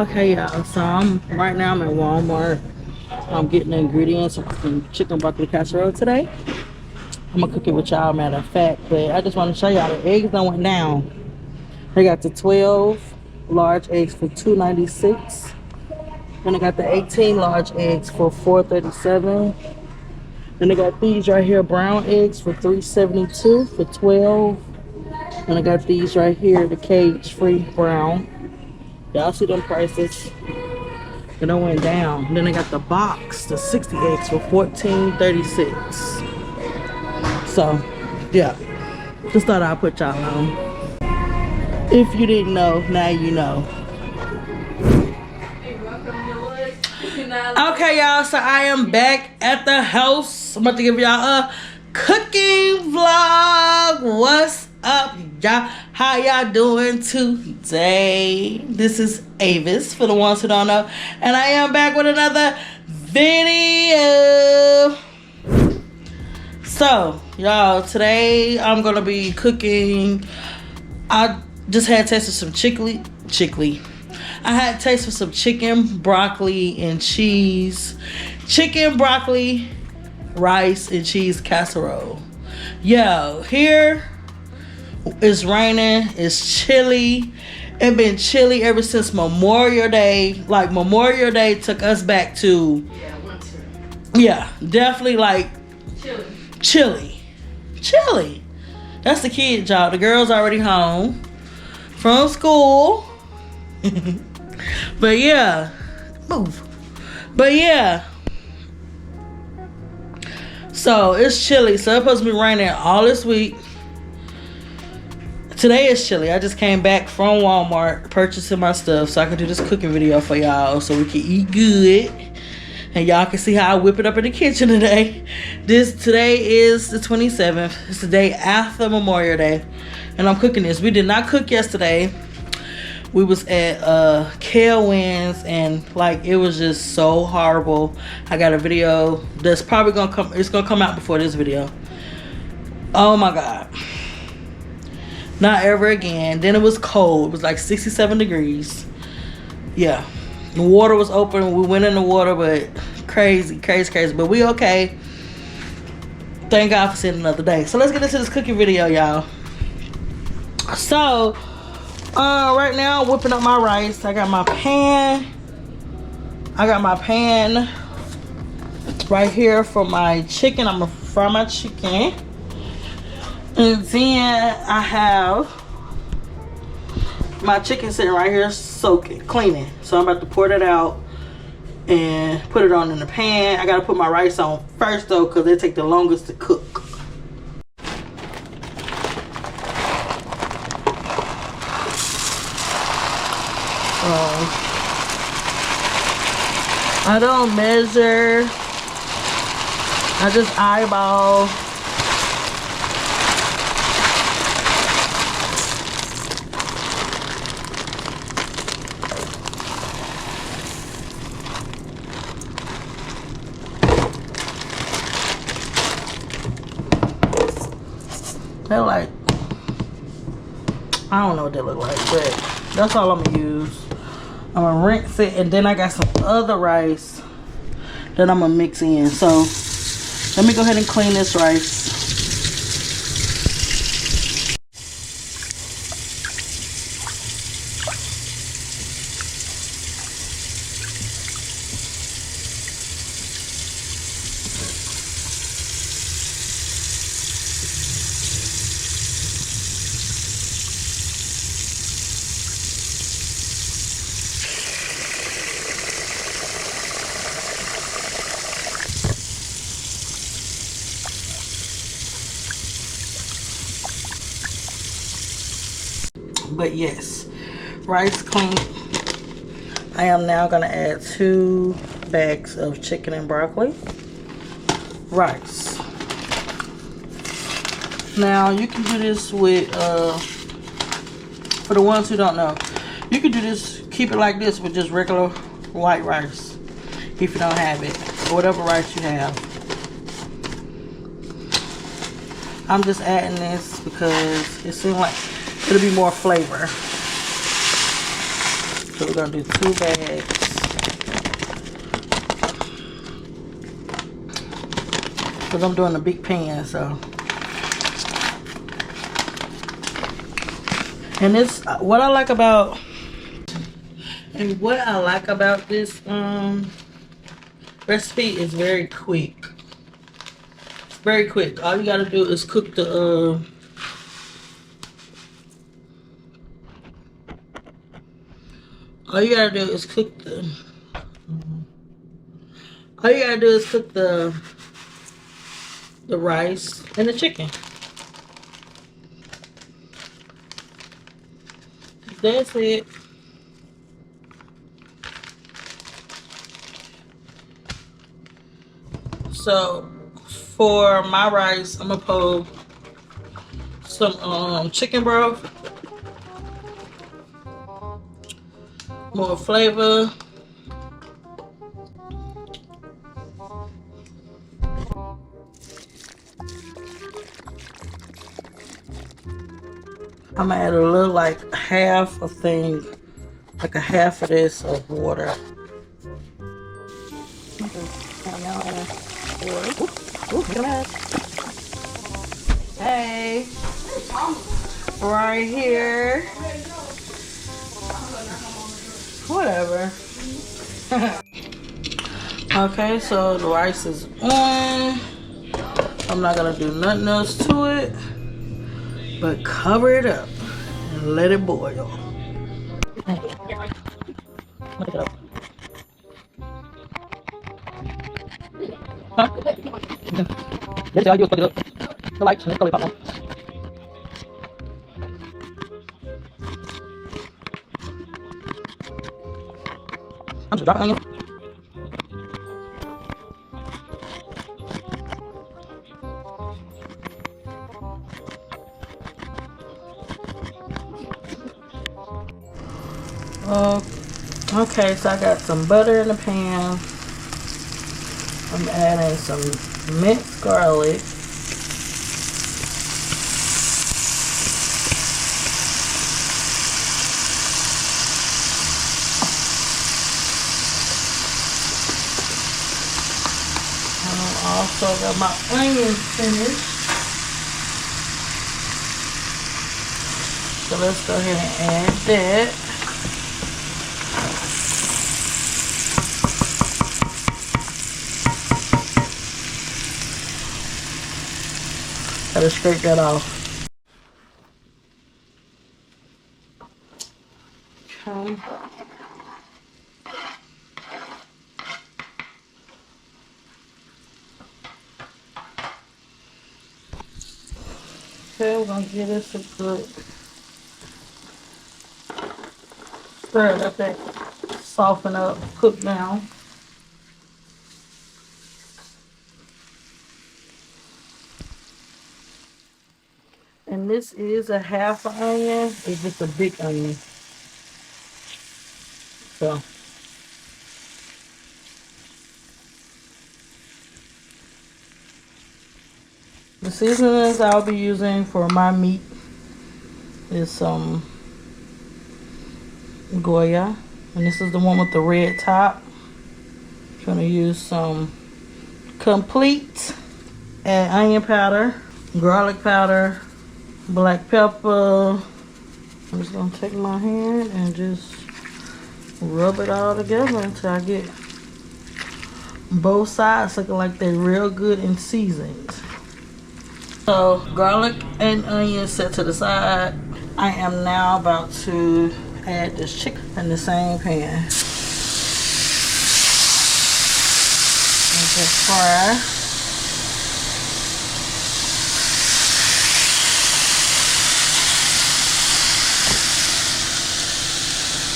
Okay, y'all. So right now I'm at Walmart. I'm getting the ingredients for some chicken broccoli casserole today. I'm gonna cook it with y'all, matter of fact. But I just want to show y'all the eggs that went down. They got the 12 large eggs for $2.96. Then I got the 18 large eggs for $4.37. Then I got these right here, brown eggs for $3.72 for 12. And I got these right here, the cage-free brown. Y'all see them prices? It done went down. Then I got the box, the 60 eggs for $14.36. So, yeah. Just thought I'd put y'all on. If you didn't know, now you know. Okay, y'all, so I am back at the house. I'm about to give y'all a cooking vlog. What's up, y'all? How y'all doing today? This is Avis, for the ones who don't know. And I am back with another video. So, y'all, today I'm going to be cooking. I just had tasted some chickly. I had taste for some chicken, broccoli, and cheese. Chicken, broccoli, rice, and cheese casserole. Yo, here it's raining. It's chilly. It's been chilly ever since Memorial Day. Like, Memorial Day took us back to... winter. Yeah, definitely like... Chilly. That's the kid, y'all. The girl's already home from school. But yeah, move. But yeah, so it's chilly. So it's supposed to be raining all this week. Today is chilly. I just came back from Walmart purchasing my stuff so I can do this cooking video for y'all, so we can eat good and y'all can see how I whip it up in the kitchen today. Today is the 27th. It's the day after Memorial Day, and I'm cooking this. We did not cook yesterday. We was at Kelwin's, and like, it was just so horrible. I got a video that's probably gonna come. It's gonna come out before this video. Oh my god, not ever again. Then it was cold. It was like 67 degrees. Yeah, the water was open. We went in the water, but crazy. But we okay. Thank God for seeing another day. So let's get into this cooking video, y'all. So right now I'm whipping up my rice. I got my pan right here for my chicken. I'm gonna fry my chicken, and then I have my chicken sitting right here soaking, cleaning. So I'm about to pour that out and put it on in the pan. I gotta put my rice on first though, because they take the longest to cook. I don't measure. I just eyeball. They're like, I don't know what they look like, but that's all I'm gonna use. I'm gonna rinse it, and then I got some other rice that I'm gonna mix in. So let me go ahead and clean this rice. But yes, rice clean. I am now gonna add 2 bags of chicken and broccoli rice. Now you can do this with for the ones who don't know, you can do this, keep it like this with just regular white rice if you don't have it, or whatever rice you have. I'm just adding this because it seems like it'll be more flavor. So we're gonna do 2 bags. Because I'm doing a big pan, so. And this, what I like about this recipe is very quick. It's very quick. All you gotta do is cook the all you gotta do is cook the rice and the chicken. That's it. So for my rice, I'm gonna pour some chicken broth, more flavor. I'm gonna add a little, like half a thing, like a half of this of water. Hey, right here. Whatever. Okay, so the rice is on. I'm not gonna do nothing else to it, but cover it up and let it boil. Jadi saya juga ke like kalau Pak. Kan sudah kan. Okay, so I got some butter in the pan. I'm adding some minced garlic. I also got my onions finished. So let's go ahead and add that. Gotta scrape that off. Okay. Okay, we're gonna give this a good stir. Let that soften up, cook down. And this is a half an onion. It's just a big onion. So. The seasonings I'll be using for my meat is some Goya. And this is the one with the red top. I'm gonna use some complete, add onion powder, garlic powder, black pepper. I'm just gonna take my hand and just rub it all together until I get both sides looking like they're real good and seasoned. So garlic and onion set to the side. I am now about to add this chicken in the same pan. Let it fry.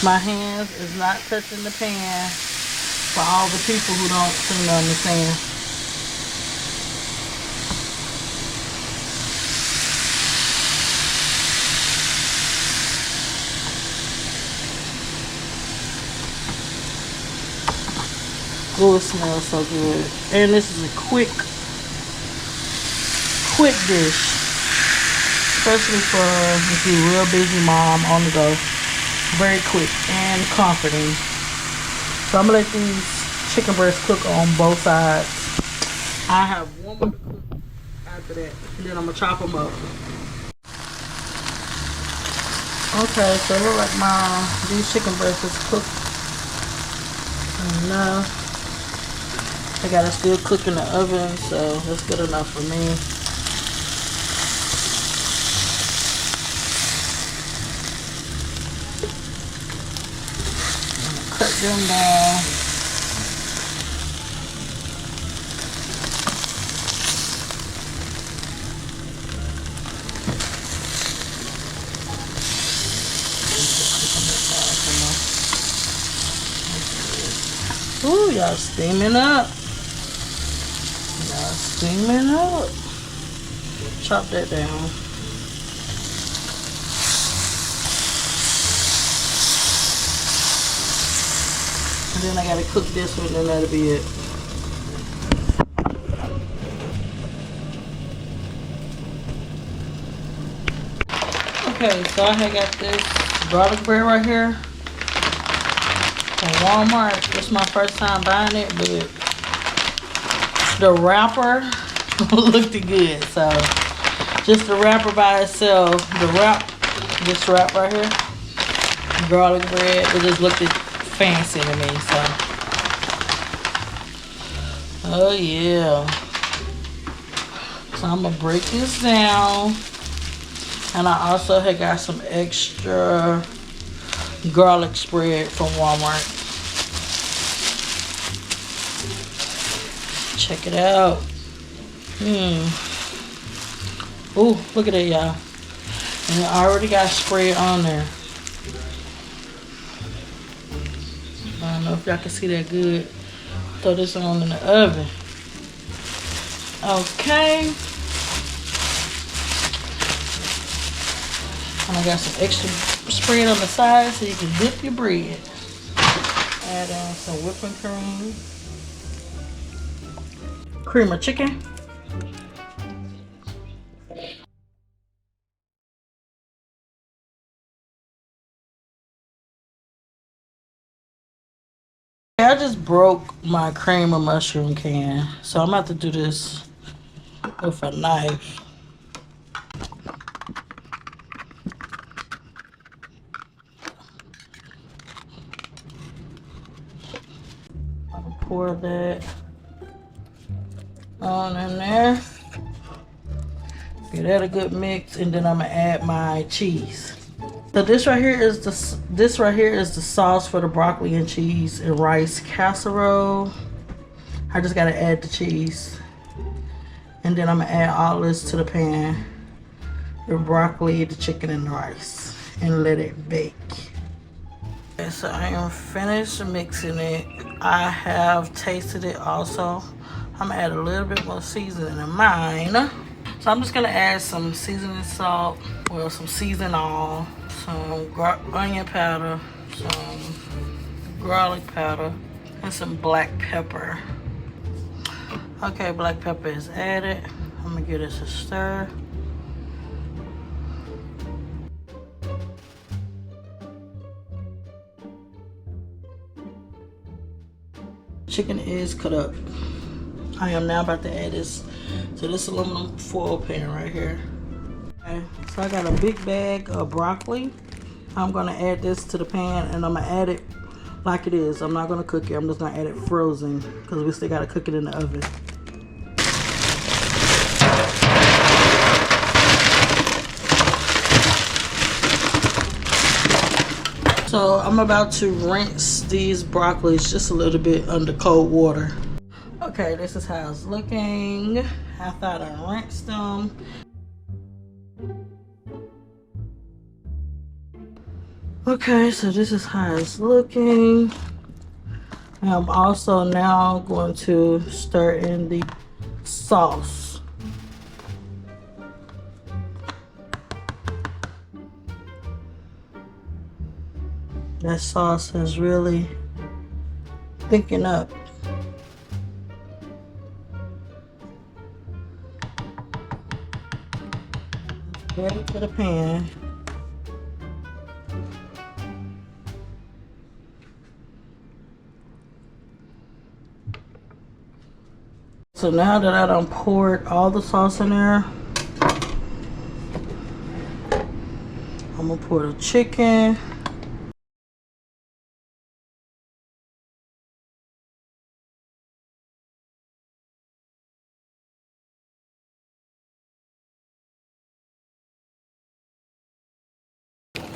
My hands is not touching the pan for all the people who don't seem to understand. Oh, it smells so good. And this is a quick dish. Especially for if you're a real busy mom on the go. very quick and comforting. So I'm gonna let these chicken breasts cook on both sides. I have one more to cook after that, and then I'm gonna chop them up. Okay, so it looks like these chicken breasts is cooked enough. I gotta still cook in the oven, so that's good enough for me. Cut them down. Ooh, y'all steaming up. Y'all steaming up. Chop that down. And then I gotta cook this one, and that'll be it. Okay, so I had got this garlic bread right here from Walmart. This is my first time buying it, but the wrapper looked good. So just the wrapper by itself, this wrap right here, garlic bread, it just looked fancy to me. So, oh yeah. So I'm gonna break this down, and I also had got some extra garlic spread from Walmart. Check it out. Ooh, look at that, y'all. And it already got spread on there. I don't know if y'all can see that good. Throw this on in the oven. Okay. And I got some extra spread on the side so you can dip your bread. Add on some whipping cream. Cream of chicken. I just broke my cream of mushroom can, so I'm about to do this with a knife. I'll pour that on in there. Get that a good mix, and then I'm gonna add my cheese. So this right here is the sauce for the broccoli and cheese and rice casserole. I just gotta add the cheese, and then I'm gonna add all this to the pan, the broccoli, the chicken, and the rice, and let it bake. Okay, so I am finished mixing it. I have tasted it also. I'm gonna add a little bit more seasoning in mine. So I'm just gonna add some seasoning salt, well, some seasonal, some onion powder, some garlic powder, and some black pepper. Okay, black pepper is added. I'm gonna give this a stir. Chicken is cut up. I am now about to add this to this aluminum foil pan right here. Okay, so I got a big bag of broccoli. I'm gonna add this to the pan, and I'm gonna add it like it is. I'm not gonna cook it. I'm just gonna add it frozen because we still gotta cook it in the oven. So I'm about to rinse these broccolis just a little bit under cold water. Okay, this is how it's looking. I thought I rinsed them. Okay, so this is how it's looking. I'm also now going to stir in the sauce. That sauce is really thickening up. Add it to the pan. So now that I done poured all the sauce in there, I'm gonna pour the chicken.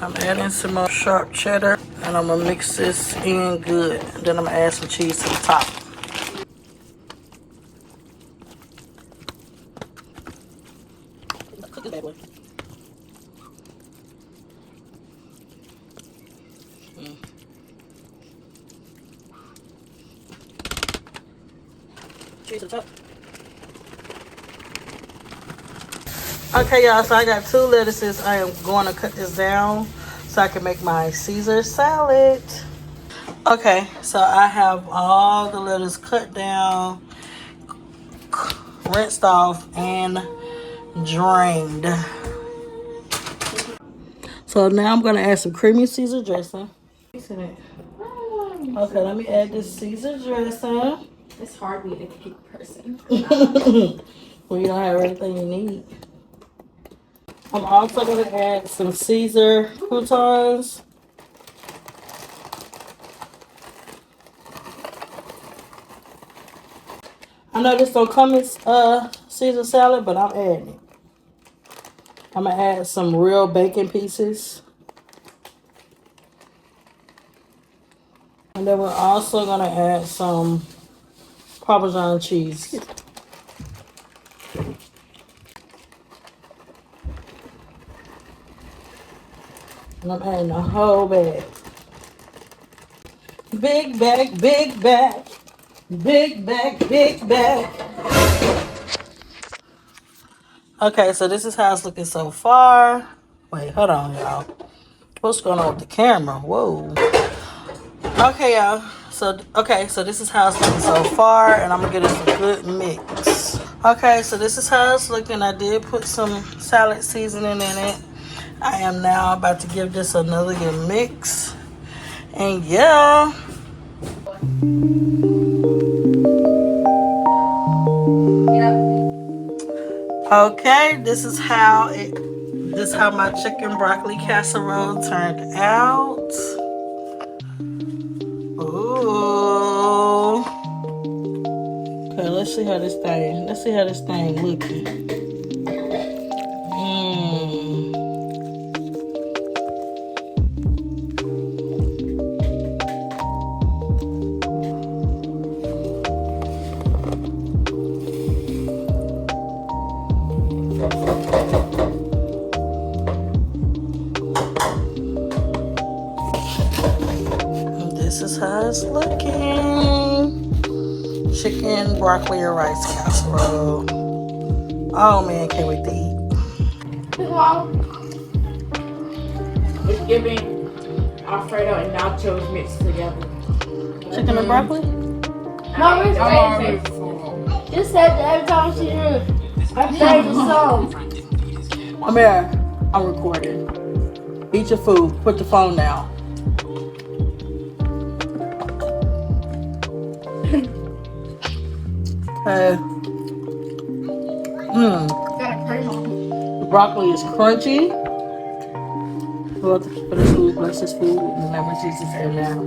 I'm adding some more sharp cheddar, and I'm gonna mix this in good. Then I'm gonna add some cheese to the top. Cook this bad boy. Cheese to the top. Okay, y'all, so I got 2 lettuces. I am going to cut this down so I can make my Caesar salad. Okay, so I have all the lettuce cut down, rinsed off, and drained. So now I'm going to add some creamy Caesar dressing. Okay, let me add this Caesar dressing. It's hard being a cake person. Well, you don't have everything you need. I'm also going to add some Caesar croutons. I know this don't come in Caesar salad, but I'm adding it. I'm going to add some real bacon pieces. And then we're also going to add some Parmesan cheese. And I'm adding a whole bag. Big bag, big bag. Big bag, big bag. Okay, so this is how it's looking so far. Wait, hold on, y'all. What's going on with the camera? Whoa. Okay, y'all. So this is how it's looking so far, and I'm gonna get it a good mix. Okay, so this is how it's looking. I did put some salad seasoning in it. I am now about to give this another good mix. And yeah. Okay, this is how my chicken broccoli casserole turned out. Ooh. Okay, let's see how this thing looking. This is how it's looking. Chicken, broccoli, or rice casserole. Oh man, can't wait to eat. It's giving Alfredo and nachos mixed together. Chicken and broccoli? Mom, it's crazy. Just said that every time she hears her favorite song. Come here. I'm recording. Eat your food. Put the phone down. Okay. The broccoli is crunchy. For this food, bless this food, in the name of Jesus, amen.